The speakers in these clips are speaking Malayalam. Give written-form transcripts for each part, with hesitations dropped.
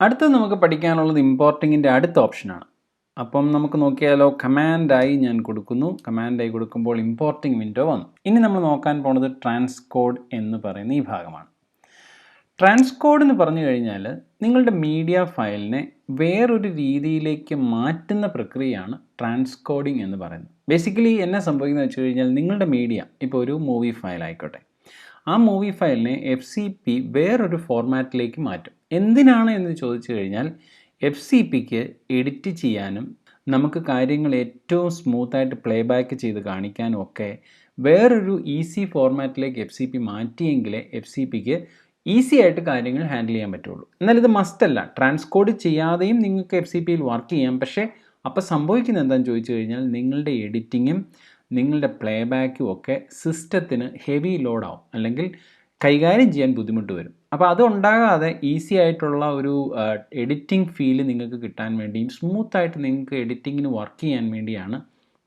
അടുത്തത് നമുക്ക് പഠിക്കാനുള്ളത് ഇമ്പോർട്ടിങ്ങിൻ്റെ അടുത്ത ഓപ്ഷനാണ്. അപ്പം നമുക്ക് നോക്കിയാലോ, കമാൻഡായി ഞാൻ കൊടുക്കുന്നു. കമാൻഡായി കൊടുക്കുമ്പോൾ ഇമ്പോർട്ടിംഗ് വിൻഡോ വന്നു. ഇനി നമ്മൾ നോക്കാൻ പോണത് ട്രാൻസ്കോഡ് എന്ന് പറയുന്ന ഈ ഭാഗമാണ്. ട്രാൻസ്കോഡ് എന്ന് പറഞ്ഞു കഴിഞ്ഞാൽ നിങ്ങളുടെ മീഡിയ ഫയലിനെ വേറൊരു രീതിയിലേക്ക് മാറ്റുന്ന പ്രക്രിയയാണ് ട്രാൻസ്കോഡിങ് എന്ന് പറയുന്നത്. ബേസിക്കലി എന്നെ സംഭവിക്കുന്നത് വെച്ച് കഴിഞ്ഞാൽ നിങ്ങളുടെ മീഡിയ ഇപ്പോൾ ഒരു മൂവി ഫയൽ ആയിക്കോട്ടെ, ആ മൂവി ഫയലിനെ FCP വേറൊരു ഫോർമാറ്റിലേക്ക് മാറ്റും. എന്തിനാണ് എന്ന് ചോദിച്ചു കഴിഞ്ഞാൽ FCPക്ക് എഡിറ്റ് ചെയ്യാനും നമുക്ക് കാര്യങ്ങൾ ഏറ്റവും സ്മൂത്തായിട്ട് പ്ലേ ബാക്ക് ചെയ്ത് കാണിക്കാനും ഒക്കെ വേറൊരു ഈസി ഫോർമാറ്റിലേക്ക് FCP മാറ്റിയെങ്കിലേ FCPക്ക് ഈസി ആയിട്ട് കാര്യങ്ങൾ ഹാൻഡിൽ ചെയ്യാൻ പറ്റുള്ളൂ. എന്നാൽ ഇത് മസ്റ്റല്ല, ട്രാൻസ്കോഡ് ചെയ്യാതെയും നിങ്ങൾക്ക് FCPയിൽ വർക്ക് ചെയ്യാം. പക്ഷേ അപ്പോൾ സംഭവിക്കുന്നത് എന്താണെന്ന് ചോദിച്ചു കഴിഞ്ഞാൽ നിങ്ങളുടെ എഡിറ്റിങ്ങും നിങ്ങളുടെ പ്ലേ ബാക്കും ഒക്കെ സിസ്റ്റത്തിന് ഹെവി ലോഡാവും, അല്ലെങ്കിൽ കൈകാര്യം ചെയ്യാൻ ബുദ്ധിമുട്ട് വരും. അപ്പോൾ അതുണ്ടാകാതെ ഈസി ആയിട്ടുള്ള ഒരു എഡിറ്റിംഗ് ഫീല് നിങ്ങൾക്ക് കിട്ടാൻ വേണ്ടിയും സ്മൂത്തായിട്ട് നിങ്ങൾക്ക് എഡിറ്റിങ്ങിന് വർക്ക് ചെയ്യാൻ വേണ്ടിയാണ്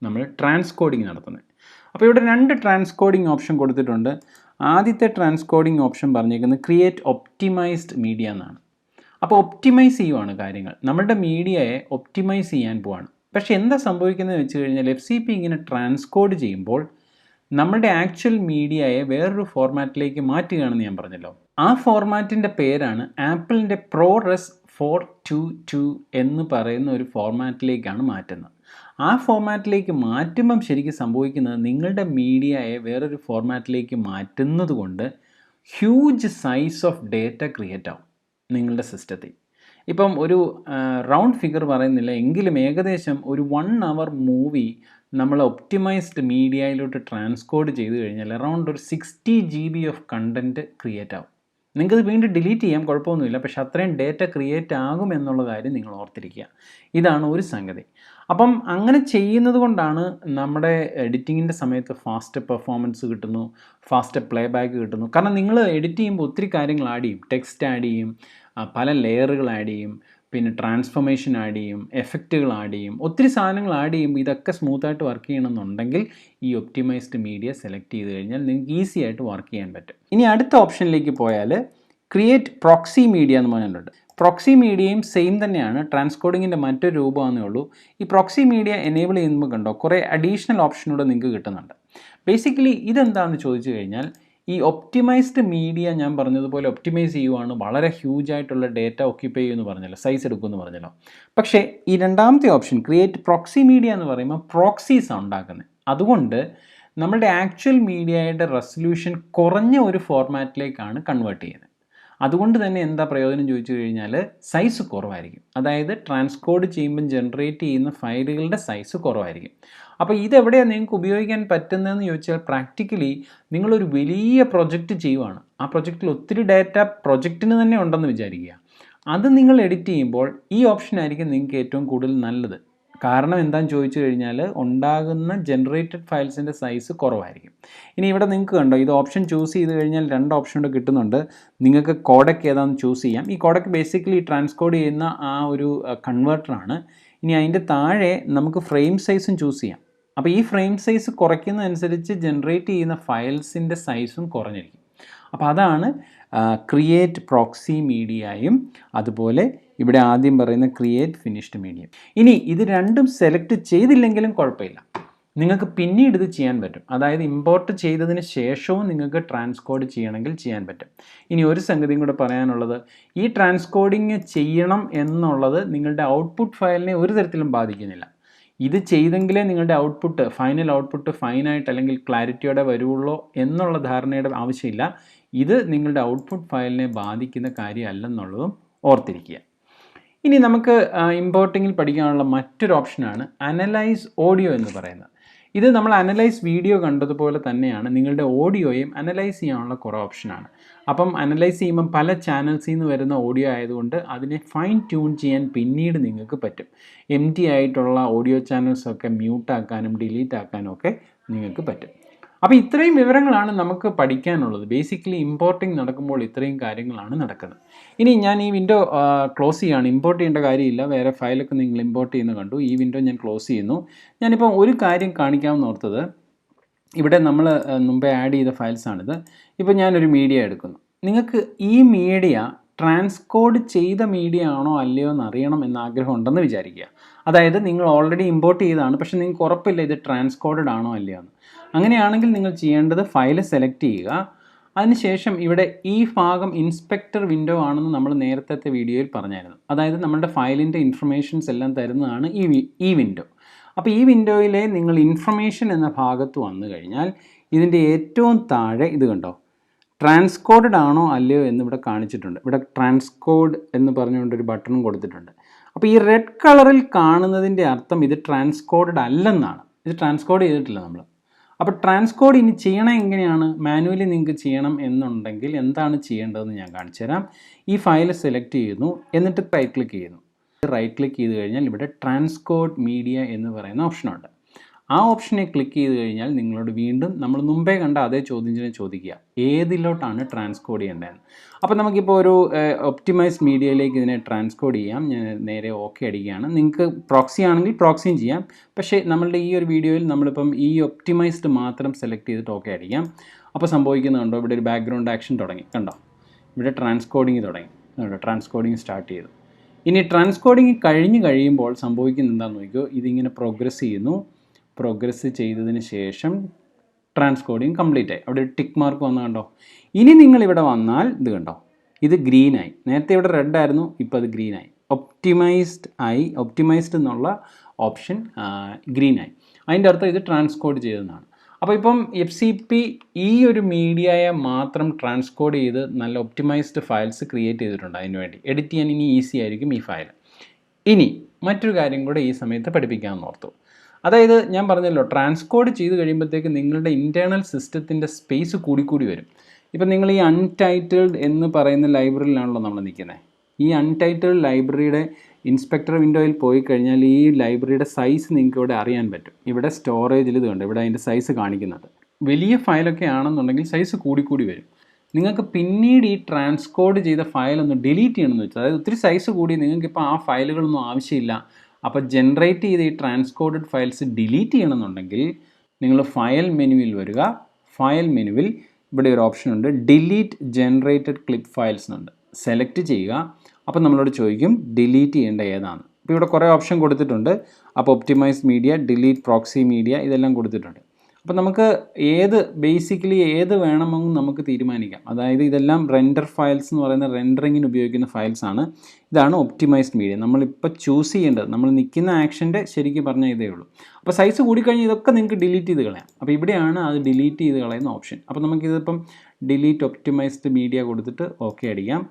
നമ്മൾ ട്രാൻസ്കോഡിങ് നടത്തുന്നത്. അപ്പോൾ ഇവിടെ 2 ട്രാൻസ്കോഡിങ് ഓപ്ഷൻ കൊടുത്തിട്ടുണ്ട്. ആദ്യത്തെ ട്രാൻസ്കോഡിങ് ഓപ്ഷൻ പറഞ്ഞേക്കുന്നത് ക്രിയേറ്റ് ഒപ്റ്റിമൈസ്ഡ് മീഡിയ എന്നാണ്. അപ്പോൾ ഒപ്റ്റിമൈസ് ചെയ്യുവാണ് കാര്യങ്ങൾ, നമ്മുടെ മീഡിയയെ ഒപ്റ്റിമൈസ് ചെയ്യാൻ പോവാണ്. പക്ഷേ എന്താ സംഭവിക്കുന്നത് വെച്ച് കഴിഞ്ഞാൽ FCP ഇങ്ങനെ ട്രാൻസ്കോഡ് ചെയ്യുമ്പോൾ നമ്മുടെ ആക്ച്വൽ മീഡിയയെ വേറൊരു ഫോർമാറ്റിലേക്ക് മാറ്റുകയാണെന്ന് ഞാൻ പറഞ്ഞല്ലോ. ആ ഫോർമാറ്റിൻ്റെ പേരാണ് ആപ്പിളിൻ്റെ ProRes 422 എന്ന് പറയുന്ന ഒരു ഫോർമാറ്റിലേക്കാണ് മാറ്റുന്നത്. ആ ഫോർമാറ്റിലേക്ക് മാറ്റുമ്പം ശരിക്കും സംഭവിക്കുന്നത് നിങ്ങളുടെ മീഡിയയെ വേറൊരു ഫോർമാറ്റിലേക്ക് മാറ്റുന്നത് കൊണ്ട് huge size of data create ആവും നിങ്ങളുടെ സിസ്റ്റത്തിൽ. ഇപ്പം ഒരു റൗണ്ട് ഫിഗർ പറയുന്നില്ല എങ്കിലും ഏകദേശം ഒരു 1 hour മൂവി നമ്മൾ ഒപ്റ്റിമൈസ്ഡ് മീഡിയയിലോട്ട് ട്രാൻസ്കോഡ് ചെയ്ത് കഴിഞ്ഞാൽ അറൗണ്ട് ഒരു 60 GB ഓഫ് കണ്ടൻറ്റ് ക്രിയേറ്റ് ആവും. നിങ്ങൾക്കത് വീണ്ടും ഡിലീറ്റ് ചെയ്യാം, കുഴപ്പമൊന്നുമില്ല. പക്ഷെ അത്രയും ഡേറ്റ ക്രിയേറ്റ് ആകും എന്നുള്ള കാര്യം നിങ്ങൾ ഓർത്തിരിക്കുക. ഇതാണ് ഒരു സംഗതി. അപ്പം അങ്ങനെ ചെയ്യുന്നത് കൊണ്ടാണ് നമ്മുടെ എഡിറ്റിങ്ങിൻ്റെ സമയത്ത് ഫാസ്റ്റ് പെർഫോമൻസ് കിട്ടുന്നു, ഫാസ്റ്റ് പ്ലേ ബാക്ക് കിട്ടുന്നു. കാരണം നിങ്ങൾ എഡിറ്റ് ചെയ്യുമ്പോൾ ഒത്തിരി കാര്യങ്ങൾ ആഡ് ചെയ്യും, ടെക്സ്റ്റ് ആഡ് ചെയ്യും, പല ലെയറുകൾ ആഡ് ചെയ്യും, പിന്നെ ട്രാൻസ്ഫോർമേഷൻ ആഡ് ചെയ്യും, എഫക്റ്റുകൾ ആഡ് ചെയ്യും, ഒത്തിരി സാധനങ്ങൾ ആഡ് ചെയ്യുമ്പോൾ ഇതൊക്കെ സ്മൂത്തായിട്ട് വർക്ക് ചെയ്യണമെന്നുണ്ടെങ്കിൽ ഈ ഒപ്റ്റിമൈസ്ഡ് മീഡിയ സെലക്ട് ചെയ്ത് കഴിഞ്ഞാൽ നിങ്ങൾക്ക് ഈസി ആയിട്ട് വർക്ക് ചെയ്യാൻ പറ്റും. ഇനി അടുത്ത ഓപ്ഷനിലേക്ക് പോയാൽ ക്രിയേറ്റ് പ്രോക്സി മീഡിയ എന്ന് പറഞ്ഞിട്ടുണ്ട്. പ്രോക്സി മീഡിയയും സെയിം തന്നെയാണ്, ട്രാൻസ്കോഡിങ്ങിൻ്റെ മറ്റൊരു രൂപമാണെന്നേ ഉള്ളൂ. ഈ പ്രോക്സി മീഡിയ എനേബിൾ ചെയ്യുമ്പോൾ കണ്ടോ കുറേ അഡീഷണൽ ഓപ്ഷനൂടെ നിങ്ങൾക്ക് കിട്ടുന്നുണ്ട്. ബേസിക്കലി ഇതെന്താണെന്ന് ചോദിച്ചു കഴിഞ്ഞാൽ ഈ ഒപ്റ്റിമൈസ്ഡ് മീഡിയ ഞാൻ പറഞ്ഞതുപോലെ ഒപ്റ്റിമൈസ് ചെയ്യുവാണ്, വളരെ ഹ്യൂജ് ആയിട്ടുള്ള ഡേറ്റ ഒക്യുപ്പൈ ചെയ്യുമെന്ന് പറഞ്ഞല്ലോ, സൈസ് എടുക്കുമെന്ന് പറഞ്ഞല്ലോ. പക്ഷേ ഈ രണ്ടാമത്തെ ഓപ്ഷൻ ക്രിയേറ്റ് പ്രോക്സി മീഡിയ എന്ന് പറയുമ്പോൾ പ്രോക്സീസ് ആണ് ഉണ്ടാക്കുന്നത്. അതുകൊണ്ട് നമ്മളുടെ ആക്ച്വൽ മീഡിയയുടെ റെസൊല്യൂഷൻ കുറഞ്ഞ ഒരു ഫോർമാറ്റിലേക്കാണ് കൺവേർട്ട് ചെയ്യുന്നത്. അതുകൊണ്ട് തന്നെ എന്താ പ്രയോജനം ചോദിച്ചു കഴിഞ്ഞാൽ സൈസ് കുറവായിരിക്കും. അതായത് ട്രാൻസ്കോഡ് ചെയ്യുമ്പം ജനറേറ്റ് ചെയ്യുന്ന ഫയലുകളുടെ സൈസ് കുറവായിരിക്കും. അപ്പോൾ ഇതെവിടെയാണ് നിങ്ങൾക്ക് ഉപയോഗിക്കാൻ പറ്റുന്നതെന്ന് ചോദിച്ചാൽ പ്രാക്ടിക്കലി നിങ്ങളൊരു വലിയ പ്രൊജക്റ്റ് ചെയ്യുവാണ്, ആ പ്രൊജക്റ്റിൽ ഒത്തിരി ഡാറ്റ പ്രൊജക്റ്റിന് തന്നെ ഉണ്ടെന്ന് വിചാരിക്കുക. അത് നിങ്ങൾ എഡിറ്റ് ചെയ്യുമ്പോൾ ഈ ഓപ്ഷനായിരിക്കും നിങ്ങൾക്ക് ഏറ്റവും കൂടുതൽ നല്ലത്. കാരണം എന്താണെന്ന് ചോദിച്ചു കഴിഞ്ഞാൽ ഉണ്ടാകുന്ന ജനറേറ്റഡ് ഫയൽസിൻ്റെ സൈസ് കുറവായിരിക്കും. ഇനി ഇവിടെ നിങ്ങൾക്ക് കണ്ടോ, ഇത് ഓപ്ഷൻ ചൂസ് ചെയ്ത് കഴിഞ്ഞാൽ 2 ഓപ്ഷൻ കൂടെ കിട്ടുന്നുണ്ട്. നിങ്ങൾക്ക് കോഡക്ക് ഏതാണെന്ന് ചൂസ് ചെയ്യാം. ഈ കോഡക്ക് ബേസിക്കലി ട്രാൻസ്കോഡ് ചെയ്യുന്ന ആ ഒരു കൺവേർട്ടറാണ്. ഇനി അതിൻ്റെ താഴെ നമുക്ക് ഫ്രെയിം സൈസും ചൂസ് ചെയ്യാം. അപ്പോൾ ഈ ഫ്രെയിം സൈസ് കുറയ്ക്കുന്നതനുസരിച്ച് ജനറേറ്റ് ചെയ്യുന്ന ഫയൽസിൻ്റെ സൈസും കുറഞ്ഞിരിക്കും. അപ്പോൾ അതാണ് ക്രിയേറ്റ് പ്രോക്സി മീഡിയയും അതുപോലെ ഇവിടെ ആദ്യം പറയുന്ന ക്രിയേറ്റ് ഫിനിഷ്ഡ് മീഡിയ. ഇനി ഇത് രണ്ടും സെലക്ട് ചെയ്തില്ലെങ്കിലും കുഴപ്പമില്ല, നിങ്ങൾക്ക് പിന്നീട് ഇത് ചെയ്യാൻ പറ്റും. അതായത് ഇമ്പോർട്ട് ചെയ്തതിന് ശേഷവും നിങ്ങൾക്ക് ട്രാൻസ്കോഡ് ചെയ്യണമെങ്കിൽ ചെയ്യാൻ പറ്റും. ഇനി ഒരു സംഗതിയും കൂടെ പറയാനുള്ളത്, ഈ ട്രാൻസ്കോഡിങ് ചെയ്യണം എന്നുള്ളത് നിങ്ങളുടെ ഔട്ട്പുട്ട് ഫയലിനെ ഒരു തരത്തിലും ബാധിക്കുന്നില്ല. ഇത് ചെയ്തെങ്കിലേ നിങ്ങളുടെ ഔട്ട്പുട്ട് ഫൈനൽ ഔട്ട്പുട്ട് ഫൈനായിട്ട് അല്ലെങ്കിൽ ക്ലാരിറ്റിയോടെ വരുള്ളൂ എന്നുള്ള ധാരണയുടെ ആവശ്യമില്ല. ഇത് നിങ്ങളുടെ ഔട്ട്പുട്ട് ഫയലിനെ ബാധിക്കുന്ന കാര്യമല്ലെന്നുള്ളതും ഓർത്തിരിക്കുക. ഇനി നമുക്ക് ഇമ്പോർട്ടിങ്ങിൽ പഠിക്കാനുള്ള മറ്റൊരു ഓപ്ഷനാണ് അനലൈസ് ഓഡിയോ എന്ന് പറയുന്നത്. ഇത് നമ്മൾ അനലൈസ് വീഡിയോ കണ്ടതുപോലെ തന്നെയാണ് നിങ്ങളുടെ ഓഡിയോയും അനലൈസ് ചെയ്യാനുള്ള കുറേ ഓപ്ഷനാണ്. അപ്പം അനലൈസ് ചെയ്യുമ്പം പല ചാനൽസിൽ നിന്ന് വരുന്ന ഓഡിയോ ആയതുകൊണ്ട് അതിനെ ഫൈൻ ട്യൂൺ ചെയ്യാൻ പിന്നീട് നിങ്ങൾക്ക് പറ്റും. empty ആയിട്ടുള്ള ഓഡിയോ ചാനൽസൊക്കെ മ്യൂട്ടാക്കാനും ഡിലീറ്റ് ആക്കാനും ഒക്കെ നിങ്ങൾക്ക് പറ്റും. അപ്പോൾ ഇത്രയും വിവരങ്ങളാണ് നമുക്ക് പഠിക്കാനുള്ളത്. ബേസിക്കലി ഇമ്പോർട്ടിങ് നടക്കുമ്പോൾ ഇത്രയും കാര്യങ്ങളാണ് നടക്കുന്നത്. ഇനി ഞാൻ ഈ വിൻഡോ ക്ലോസ് ചെയ്യുകയാണ്. ഇമ്പോർട്ട് ചെയ്യേണ്ട കാര്യമില്ല, വേറെ ഫയലൊക്കെ നിങ്ങൾ ഇമ്പോർട്ട് ചെയ്യുന്നത് കണ്ടു. ഈ വിൻഡോ ഞാൻ ക്ലോസ് ചെയ്യുന്നു. ഞാനിപ്പോൾ ഒരു കാര്യം കാണിക്കാമെന്ന് ഓർത്തത്, ഇവിടെ നമ്മൾ മുമ്പേ ആഡ് ചെയ്ത ഫയൽസാണിത്. ഇപ്പോൾ ഞാനൊരു മീഡിയ എടുക്കുന്നു. നിങ്ങൾക്ക് ഈ മീഡിയ ട്രാൻസ്കോഡ് ചെയ്ത മീഡിയ ആണോ അല്ലയോ എന്ന് അറിയണം എന്ന ആഗ്രഹം ഉണ്ടെന്ന് വിചാരിക്കുക. അതായത് നിങ്ങൾ ഓൾറെഡി ഇമ്പോർട്ട് ചെയ്തതാണ്, പക്ഷേ നിങ്ങൾക്ക് ഉറപ്പില്ല ഇത് ട്രാൻസ്കോഡഡ് ആണോ അല്ലയോ എന്ന്. അങ്ങനെയാണെങ്കിൽ നിങ്ങൾ ചെയ്യേണ്ടത് ഫയൽ സെലക്ട് ചെയ്യുക. അതിനുശേഷം ഇവിടെ ഈ ഭാഗം ഇൻസ്പെക്ടർ വിൻഡോ ആണെന്ന് നമ്മൾ നേരത്തെ വീഡിയോയിൽ പറഞ്ഞായിരുന്നു. അതായത് നമ്മളുടെ ഫയലിൻ്റെ ഇൻഫർമേഷൻസ് എല്ലാം തരുന്നതാണ് ഈ വിൻഡോ. അപ്പോൾ ഈ വിൻഡോയിലെ നിങ്ങൾ ഇൻഫർമേഷൻ എന്ന ഭാഗത്ത് വന്നു കഴിഞ്ഞാൽ ഇതിൻ്റെ ഏറ്റവും താഴെ ഇത് കണ്ടോ, ട്രാൻസ്കോഡഡ് ആണോ അല്ലയോ എന്ന് ഇവിടെ കാണിച്ചിട്ടുണ്ട്. ഇവിടെ ട്രാൻസ്കോഡ് എന്ന് പറഞ്ഞുകൊണ്ടൊരു ബട്ടണും കൊടുത്തിട്ടുണ്ട്. അപ്പോൾ ഈ റെഡ് കളറിൽ കാണുന്നതിൻ്റെ അർത്ഥം ഇത് ട്രാൻസ്കോഡഡ് അല്ലെന്നാണ്. ഇത് ട്രാൻസ്കോഡ് ചെയ്തിട്ടില്ല നമ്മൾ. അപ്പോൾ ട്രാൻസ്കോഡ് ഇനി ചെയ്യണം എങ്ങനെയാണ്, മാനുവലി നിങ്ങൾക്ക് ചെയ്യണം എന്നുണ്ടെങ്കിൽ എന്താണ് ചെയ്യേണ്ടതെന്ന് ഞാൻ കാണിച്ചു തരാം. ഈ ഫയൽ സെലക്ട് ചെയ്യുന്നു, എന്നിട്ട് റൈറ്റ് ക്ലിക്ക് ചെയ്യുന്നു. റൈറ്റ് ക്ലിക്ക് ചെയ്ത് കഴിഞ്ഞാൽ ഇവിടെ ട്രാൻസ്കോഡ് മീഡിയ എന്ന് പറയുന്ന ഓപ്ഷനുണ്ട്. ആ ഓപ്ഷനെ ക്ലിക്ക് ചെയ്ത് കഴിഞ്ഞാൽ നിങ്ങളോട് വീണ്ടും നമ്മൾ മുമ്പേ കണ്ട അതേ ചോദ്യം ചോദിക്കുക, ഏതിലോട്ടാണ് ട്രാൻസ്കോഡ് ചെയ്യേണ്ടതെന്ന്. അപ്പോൾ നമുക്കിപ്പോൾ ഒരു ഒപ്റ്റിമൈസ്ഡ് മീഡിയയിലേക്ക് ഇതിനെ ട്രാൻസ്കോഡ് ചെയ്യാം. ഞാൻ നേരെ ഓക്കെ അടിക്കുകയാണ്. നിങ്ങൾക്ക് പ്രോക്സി ആണെങ്കിൽ പ്രോക്സിയും ചെയ്യാം. പക്ഷേ നമ്മളുടെ ഈ ഒരു വീഡിയോയിൽ നമ്മളിപ്പം ഈ ഒപ്റ്റിമൈസ്ഡ് മാത്രം സെലക്ട് ചെയ്തിട്ട് ഓക്കെ അടിക്കാം. അപ്പോൾ സംഭവിക്കുന്നുണ്ടോ, ഇവിടെ ഒരു ബാക്ക്ഗ്രൗണ്ട് ആക്ഷൻ തുടങ്ങി, കണ്ടോ, ഇവിടെ ട്രാൻസ്കോഡിങ് തുടങ്ങി, ട്രാൻസ്കോഡിങ് സ്റ്റാർട്ട് ചെയ്തു. ഇനി ട്രാൻസ്കോഡിങ് കഴിയുമ്പോൾ സംഭവിക്കുന്നത് എന്താണെന്ന് നോക്കിയോ, ഇതിങ്ങനെ പ്രോഗ്രസ് ചെയ്യുന്നു. പ്രോഗ്രസ് ചെയ്തതിന് ശേഷം ട്രാൻസ്കോഡിങ് കംപ്ലീറ്റ് ആയി. അവിടെ ഒരു ടിക്ക് മാർക്ക് വന്നു കണ്ടോ. ഇനി നിങ്ങളിവിടെ വന്നാൽ ഇത് കണ്ടോ, ഇത് ഗ്രീനായി. നേരത്തെ ഇവിടെ റെഡ് ആയിരുന്നു, ഇപ്പോൾ അത് ഗ്രീനായി. ഒപ്റ്റിമൈസ്ഡ് എന്നുള്ള ഓപ്ഷൻ ഗ്രീനായി. അതിൻ്റെ അർത്ഥം ഇത് ട്രാൻസ്കോഡ് ചെയ്തതെന്നാണ്. അപ്പോൾ ഇപ്പം FCP ഈ ഒരു മീഡിയയെ മാത്രം ട്രാൻസ്കോഡ് ചെയ്ത് നല്ല ഒപ്റ്റിമൈസ്ഡ് ഫയൽസ് ക്രിയേറ്റ് ചെയ്തിട്ടുണ്ട്. അതിന് വേണ്ടി എഡിറ്റ് ചെയ്യാൻ ഇനി ഈസി ആയിരിക്കും ഈ ഫയൽ. ഇനി മറ്റൊരു കാര്യം കൂടെ ഈ സമയത്ത് പഠിപ്പിക്കാമെന്ന് ഓർത്തു. അതായത് ഞാൻ പറഞ്ഞല്ലോ, ട്രാൻസ്കോഡ് ചെയ്ത് കഴിയുമ്പോഴത്തേക്ക് നിങ്ങളുടെ ഇൻറ്റേർണൽ സിസ്റ്റത്തിൻ്റെ സ്പേസ് കൂടിക്കൂടി വരും. ഇപ്പം നിങ്ങൾ ഈ അൺടൈറ്റിൽഡ് എന്ന് പറയുന്ന ലൈബ്രറിയിലാണല്ലോ നമ്മൾ നിൽക്കുന്നത്. ഈ അൺടൈറ്റിൽഡ് ലൈബ്രറിയുടെ ഇൻസ്പെക്ടർ വിൻഡോയിൽ പോയി കഴിഞ്ഞാൽ ഈ ലൈബ്രറിയുടെ സൈസ് നിങ്ങൾക്ക് ഇവിടെ അറിയാൻ പറ്റും. ഇവിടെ സ്റ്റോറേജിൽ ഇത് കണ്ട് ഇവിടെ അതിൻ്റെ സൈസ് കാണിക്കുന്നുണ്ട്. വലിയ ഫയലൊക്കെ ആണെന്നുണ്ടെങ്കിൽ സൈസ് കൂടിക്കൂടി വരും. നിങ്ങൾക്ക് പിന്നീട് ഈ ട്രാൻസ്കോഡ് ചെയ്ത ഫയലൊന്ന് ഡിലീറ്റ് ചെയ്യണമെന്ന് വെച്ചാൽ, അതായത് ഒത്തിരി സൈസ് കൂടി നിങ്ങൾക്കിപ്പോൾ ആ ഫയലുകളൊന്നും ആവശ്യമില്ല, അപ്പോൾ ജനറേറ്റ് ചെയ്ത ഈ ട്രാൻസ്കോഡഡ് ഫയൽസ് ഡിലീറ്റ് ചെയ്യണമെന്നുണ്ടെങ്കിൽ നിങ്ങൾ ഫയൽ മെനുവിൽ വരിക. ഫയൽ മെനുവിൽ ഇവിടെ ഒരു ഓപ്ഷൻ ഉണ്ട്, ഡിലീറ്റ് ജനറേറ്റഡ് ക്ലിപ്പ് ഫയൽസ് എന്നുണ്ട്. സെലക്ട് ചെയ്യുക. അപ്പോൾ നമ്മളോട് ചോദിക്കും ഡിലീറ്റ് ചെയ്യേണ്ട ഏതാണ്. അപ്പോൾ ഇവിടെ കുറേ ഓപ്ഷൻ കൊടുത്തിട്ടുണ്ട്. അപ്പോൾ optimised media, delete proxy media, ഇതെല്ലാം കൊടുത്തിട്ടുണ്ട്. അപ്പോൾ നമുക്ക് ബേസിക്കലി ഏത് വേണമെന്നും നമുക്ക് തീരുമാനിക്കാം. അതായത് ഇതെല്ലാം റെൻഡർ ഫയൽസ് എന്ന് പറയുന്ന റെൻഡറിങ്ങിന് ഉപയോഗിക്കുന്ന ഫയൽസാണ്. ഇതാണ് ഒപ്റ്റിമൈസ്ഡ് മീഡിയ. നമ്മളിപ്പോൾ ചൂസ് ചെയ്യേണ്ടത്, നമ്മൾ നിൽക്കുന്ന ആക്ഷൻ്റെ ശരിക്കും പറഞ്ഞാൽ ഇതേ ഉള്ളൂ. അപ്പോൾ സൈസ് കൂടിക്കഴിഞ്ഞാൽ ഇതൊക്കെ നിങ്ങൾക്ക് ഡിലീറ്റ് ചെയ്ത് കളയാം. അപ്പോൾ ഇവിടെയാണ് അത് ഡിലീറ്റ് ചെയ്ത് കളയുന്ന ഓപ്ഷൻ. അപ്പോൾ നമുക്കിതിപ്പം ഡിലീറ്റ് ഒപ്റ്റിമൈസ്ഡ് മീഡിയ കൊടുത്തിട്ട് ഓക്കെ അടിക്കാം.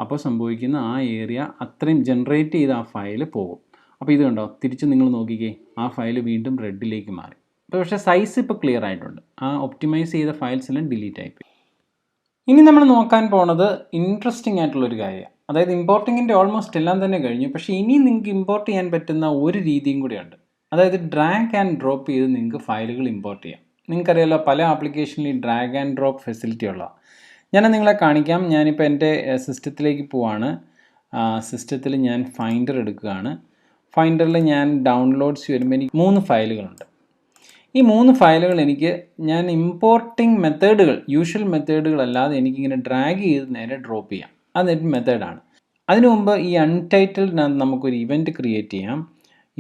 അപ്പോൾ സംഭവിക്കുന്ന ആ ഏരിയ അത്രയും ജനറേറ്റ് ചെയ്ത ആ ഫയൽ പോകും. അപ്പോൾ ഇത് കണ്ടോ, തിരിച്ച് നിങ്ങൾ നോക്കിക്കേ, ആ ഫയൽ വീണ്ടും റെഡിലേക്ക് മാറി. പക്ഷേ സൈസ് ഇപ്പോൾ ക്ലിയർ ആയിട്ടുണ്ട്. ആ ഒപ്റ്റിമൈസ് ചെയ്ത ഫയൽസ് എല്ലാം ഡിലീറ്റ് ആയിപ്പോയി. ഇനി നമ്മൾ നോക്കാൻ പോണത് ഇൻട്രസ്റ്റിംഗ് ആയിട്ടുള്ളൊരു കാര്യമാണ്. അതായത് ഇമ്പോർട്ടിങ്ങിൻ്റെ ഓൾമോസ്റ്റ് എല്ലാം തന്നെ കഴിഞ്ഞു. പക്ഷേ ഇനി നിങ്ങൾക്ക് ഇമ്പോർട്ട് ചെയ്യാൻ പറ്റുന്ന ഒരു രീതിയും കൂടിയുണ്ട്. അതായത് ഡ്രാഗ് ആൻഡ് ഡ്രോപ്പ് ചെയ്ത് നിങ്ങൾക്ക് ഫയലുകൾ ഇമ്പോർട്ട് ചെയ്യാം. നിങ്ങൾക്കറിയാലോ, പല ആപ്ലിക്കേഷനിൽ ഡ്രാഗ് ആൻഡ് ഡ്രോപ്പ് ഫെസിലിറ്റി ഉള്ളതാണ്. ഞാൻ നിങ്ങളെ കാണിക്കാം. ഞാനിപ്പോൾ എൻ്റെ സിസ്റ്റത്തിലേക്ക് പോവാണ്. സിസ്റ്റത്തിൽ ഞാൻ ഫൈൻഡർ എടുക്കുകയാണ്. ഫൈൻഡറിൽ ഞാൻ ഡൗൺലോഡ്സ് വരുമ്പോൾ എനിക്ക് 3 ഫയലുകളുണ്ട്. ഈ 3 ഫയലുകൾ ഞാൻ ഇമ്പോർട്ടിംഗ് മെത്തേഡുകൾ, യൂഷ്വൽ മെത്തേഡുകളല്ലാതെ എനിക്കിങ്ങനെ ഡ്രാഗ് ചെയ്ത് നേരെ ഡ്രോപ്പ് ചെയ്യാം. അതൊരു മെത്തേഡാണ്. അതിനു മുമ്പ് ഈ അൺടൈറ്റിൽഡിനകത്ത് നമുക്കൊരു ഇവൻറ്റ് ക്രിയേറ്റ് ചെയ്യാം.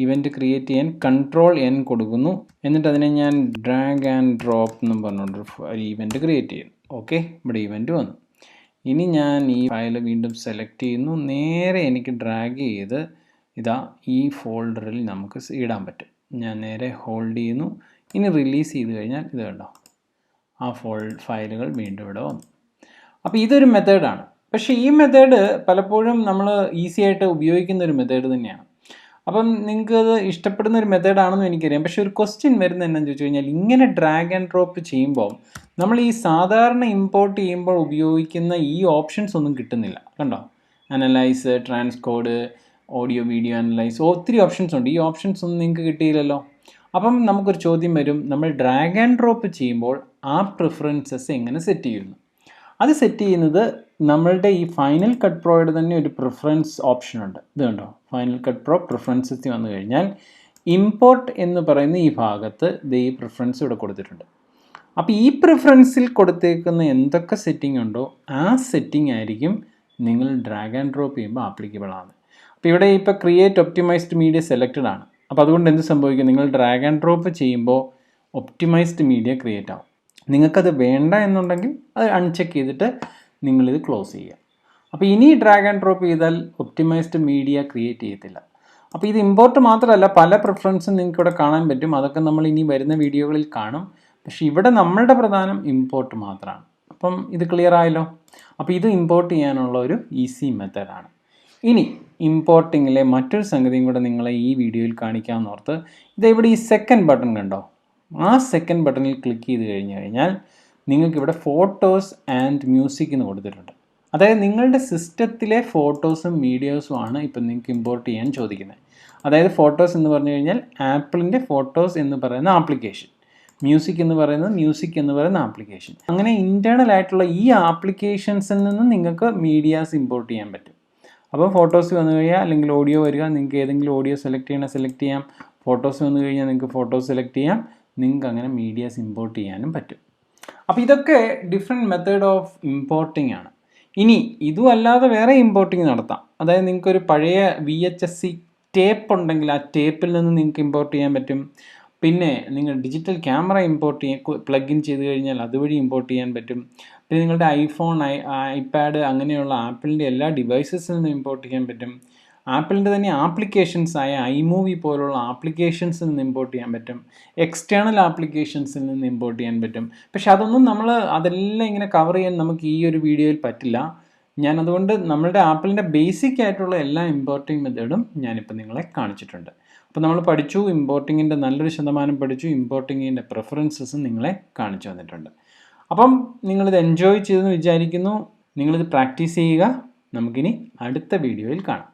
ഇവൻറ്റ് ക്രിയേറ്റ് ചെയ്യാൻ Ctrl+N കൊടുക്കുന്നു. എന്നിട്ട് അതിനെ ഞാൻ ഡ്രാഗ് ആൻഡ് ഡ്രോപ്പ് എന്നും പറഞ്ഞുകൊണ്ട് ഒരു ഇവൻറ്റ് ക്രിയേറ്റ് ചെയ്യുന്നു. ഓക്കെ, ഇവിടെ ഇവൻറ്റ് വന്നു. ഇനി ഞാൻ ഈ ഫയൽ വീണ്ടും സെലക്ട് ചെയ്യുന്നു. നേരെ എനിക്ക് ഡ്രാഗ് ചെയ്ത് ഇതാ ഈ ഫോൾഡറിൽ നമുക്ക് ഇടാൻ പറ്റും. ഞാൻ നേരെ ഹോൾഡ് ചെയ്യുന്നു. ഇനി റിലീസ് ചെയ്ത് കഴിഞ്ഞാൽ ഇത് കണ്ടോ, ആ ഫയലുകൾ വീണ്ടും ഇവിടെ വന്നു. അപ്പോൾ ഇതൊരു മെത്തേഡാണ്. പക്ഷേ ഈ മെത്തേഡ് പലപ്പോഴും നമ്മൾ ഈസി ആയിട്ട് ഉപയോഗിക്കുന്ന ഒരു മെത്തേഡ് തന്നെയാണ്. അപ്പം നിങ്ങൾക്ക് അത് ഇഷ്ടപ്പെടുന്ന ഒരു മെത്തേഡാണെന്നും എനിക്കറിയാം. പക്ഷേ ഒരു ക്വസ്റ്റ്യൻ വരുന്നത് എന്താണെന്ന് ചോദിച്ചു കഴിഞ്ഞാൽ, ഇങ്ങനെ ഡ്രാഗ് ആൻഡ് ഡ്രോപ്പ് ചെയ്യുമ്പോൾ നമ്മൾ ഈ സാധാരണ ഇമ്പോർട്ട് ചെയ്യുമ്പോൾ ഉപയോഗിക്കുന്ന ഈ ഓപ്ഷൻസ് ഒന്നും കിട്ടുന്നില്ല. കണ്ടോ, അനലൈസ്, ട്രാൻസ്കോഡ്, ഓഡിയോ വീഡിയോ അനലൈസ്, ഒത്തിരി ഓപ്ഷൻസ് ഉണ്ട്. ഈ ഓപ്ഷൻസ് ഒന്നും നിങ്ങൾക്ക് കിട്ടിയില്ലല്ലോ. അപ്പം നമുക്കൊരു ചോദ്യം വരും, നമ്മൾ ഡ്രാഗ് ആൻഡ് ഡ്രോപ്പ് ചെയ്യുമ്പോൾ ആ പ്രിഫറൻസസ് എങ്ങനെ സെറ്റ് ചെയ്യുന്നു? അത് സെറ്റ് ചെയ്യുന്നത് നമ്മളുടെ ഈ ഫൈനൽ കട്ട് പ്രോയുടെ തന്നെ ഒരു പ്രിഫറൻസ് ഓപ്ഷൻ ഉണ്ട്. ഇത് കണ്ടോ, ഫൈനൽ കട്ട് പ്രോ പ്രിഫറൻസസ് വന്നു കഴിഞ്ഞാൽ ഇമ്പോർട്ട് എന്ന് പറയുന്ന ഈ ഭാഗത്ത് ഈ പ്രിഫറൻസ് ഇവിടെ കൊടുത്തിട്ടുണ്ട്. അപ്പോൾ ഈ പ്രിഫറൻസിൽ കൊടുത്തേക്കുന്ന എന്തൊക്കെ സെറ്റിംഗ് ഉണ്ടോ ആ സെറ്റിംഗ് ആയിരിക്കും നിങ്ങൾ ഡ്രാഗ് ആൻഡ് ഡ്രോപ്പ് ചെയ്യുമ്പോൾ ആപ്ലിക്കബിൾ ആണ്. അപ്പോൾ ഇവിടെ ഇപ്പോൾ ക്രിയേറ്റ് ഒപ്റ്റിമൈസ്ഡ് മീഡിയ സെലക്റ്റഡ് ആണ്. അപ്പോൾ അതുകൊണ്ട് എന്ത് സംഭവിക്കും, നിങ്ങൾ ഡ്രാഗ് ആൻഡ് ഡ്രോപ്പ് ചെയ്യുമ്പോൾ ഒപ്റ്റിമൈസ്ഡ് മീഡിയ ക്രിയേറ്റ് ആവും. നിങ്ങൾക്കത് വേണ്ട എന്നുണ്ടെങ്കിൽ അത് അൺചെക്ക് ചെയ്തിട്ട് നിങ്ങളിത് ക്ലോസ് ചെയ്യുക. അപ്പോൾ ഇനി ഡ്രാഗ് ആൻഡ് ഡ്രോപ്പ് ചെയ്താൽ ഒപ്റ്റിമൈസ്ഡ് മീഡിയ ക്രിയേറ്റ് ചെയ്യത്തില്ല. അപ്പോൾ ഇത് ഇമ്പോർട്ട് മാത്രമല്ല, പല പ്രിഫറൻസും നിങ്ങൾക്ക് ഇവിടെ കാണാൻ പറ്റും. അതൊക്കെ നമ്മൾ ഇനി വരുന്ന വീഡിയോകളിൽ കാണും. പക്ഷേ ഇവിടെ നമ്മളുടെ പ്രധാനം ഇമ്പോർട്ട് മാത്രമാണ്. അപ്പം ഇത് ക്ലിയർ ആയല്ലോ. അപ്പോൾ ഇത് ഇമ്പോർട്ട് ചെയ്യാനുള്ള ഒരു ഈസി മെത്തേഡാണ്. ഇനി ഇമ്പോർട്ടിങ്ങിലെ മറ്റൊരു സംഗതിയും കൂടെ നിങ്ങളെ ഈ വീഡിയോയിൽ കാണിക്കാമെന്ന് ഓർത്ത്, ഇതെവിടെ ഈ സെക്കൻഡ് ബട്ടൺ കണ്ടോ, ആ സെക്കൻഡ് ബട്ടണിൽ ക്ലിക്ക് ചെയ്ത് കഴിഞ്ഞാൽ നിങ്ങൾക്കിവിടെ ഫോട്ടോസ് ആൻഡ് മ്യൂസിക് എന്ന് കൊടുത്തിട്ടുണ്ട്. അതായത് നിങ്ങളുടെ സിസ്റ്റത്തിലെ ഫോട്ടോസും വീഡിയോസും ആണ് ഇപ്പം നിങ്ങൾക്ക് ഇമ്പോർട്ട് ചെയ്യാൻ ചോദിക്കുന്നത്. അതായത് ഫോട്ടോസ് എന്ന് പറഞ്ഞു കഴിഞ്ഞാൽ ആപ്പിളിൻ്റെ ഫോട്ടോസ് എന്ന് പറയുന്ന ആപ്ലിക്കേഷൻ, മ്യൂസിക് എന്ന് പറയുന്ന ആപ്ലിക്കേഷൻ. അങ്ങനെ ഇൻറ്റേർണൽ ആയിട്ടുള്ള ഈ ആപ്ലിക്കേഷൻസിൽ നിന്ന് നിങ്ങൾക്ക് മീഡിയാസ് ഇമ്പോർട്ട് ചെയ്യാൻ പറ്റും. അപ്പോൾ ഫോട്ടോസ് വന്നു കഴിഞ്ഞാൽ, അല്ലെങ്കിൽ ഓഡിയോ വരിക, നിങ്ങൾക്ക് ഏതെങ്കിലും ഓഡിയോ സെലക്ട് ചെയ്യാം. ഫോട്ടോസ് വന്നു കഴിഞ്ഞാൽ നിങ്ങൾക്ക് ഫോട്ടോസ് സെലക്ട് ചെയ്യാം. നിങ്ങൾക്ക് അങ്ങനെ മീഡിയാസ് ഇമ്പോർട്ട് ചെയ്യാനും പറ്റും. അപ്പോൾ ഇതൊക്കെ ഡിഫറെൻറ്റ് മെത്തേഡ് ഓഫ് ഇമ്പോർട്ടിംഗ് ആണ്. ഇനി ഇതും അല്ലാതെ വേറെ ഇമ്പോർട്ടിംഗ് നടത്താം. അതായത് നിങ്ങൾക്കൊരു പഴയ VHS ടേപ്പ് ഉണ്ടെങ്കിൽ ആ ടേപ്പിൽ നിന്ന് നിങ്ങൾക്ക് ഇമ്പോർട്ട് ചെയ്യാൻ പറ്റും. പിന്നെ നിങ്ങൾ digital camera import plug in ചെയ്ത് കഴിഞ്ഞാൽ അതുവഴി ഇമ്പോർട്ട് ചെയ്യാൻ പറ്റും. പിന്നെ നിങ്ങളുടെ ഐഫോൺ, ഐപാഡ് അങ്ങനെയുള്ള ആപ്പിളിൻ്റെ എല്ലാ ഡിവൈസസിൽ നിന്ന് ഇമ്പോർട്ട് ചെയ്യാൻ പറ്റും. ആപ്പിളിൻ്റെ തന്നെ ആപ്ലിക്കേഷൻസ് ആയ iMovie പോലുള്ള ആപ്ലിക്കേഷൻസിൽ നിന്ന് ഇമ്പോർട്ട് ചെയ്യാൻ പറ്റും. എക്സ്റ്റേണൽ ആപ്ലിക്കേഷൻസിൽ നിന്ന് ഇമ്പോർട്ട് ചെയ്യാൻ പറ്റും. പക്ഷെ അതൊന്നും അതെല്ലാം ഇങ്ങനെ കവർ ചെയ്യാൻ നമുക്ക് ഈ ഒരു വീഡിയോയിൽ പറ്റില്ല. അതുകൊണ്ട് നമ്മളുടെ ആപ്പിളിൻ്റെ ബേസിക് ആയിട്ടുള്ള എല്ലാ ഇമ്പോർട്ടിംഗ് മെത്തേഡും ഞാനിപ്പോൾ നിങ്ങളെ കാണിച്ചിട്ടുണ്ട്. അപ്പോൾ നമ്മൾ പഠിച്ചു, ഇമ്പോർട്ടിങ്ങിൻ്റെ നല്ലൊരു ശതമാനം പഠിച്ചു. ഇമ്പോർട്ടിങ്ങിൻ്റെ പ്രിഫറൻസസും നിങ്ങളെ കാണിച്ചു തന്നിട്ടുണ്ട്. അപ്പം നിങ്ങളിത് എൻജോയ് ചെയ്തെന്ന് വിചാരിക്കുന്നു. നിങ്ങളിത് പ്രാക്ടീസ് ചെയ്യുക. നമുക്കിനി അടുത്ത വീഡിയോയിൽ കാണാം.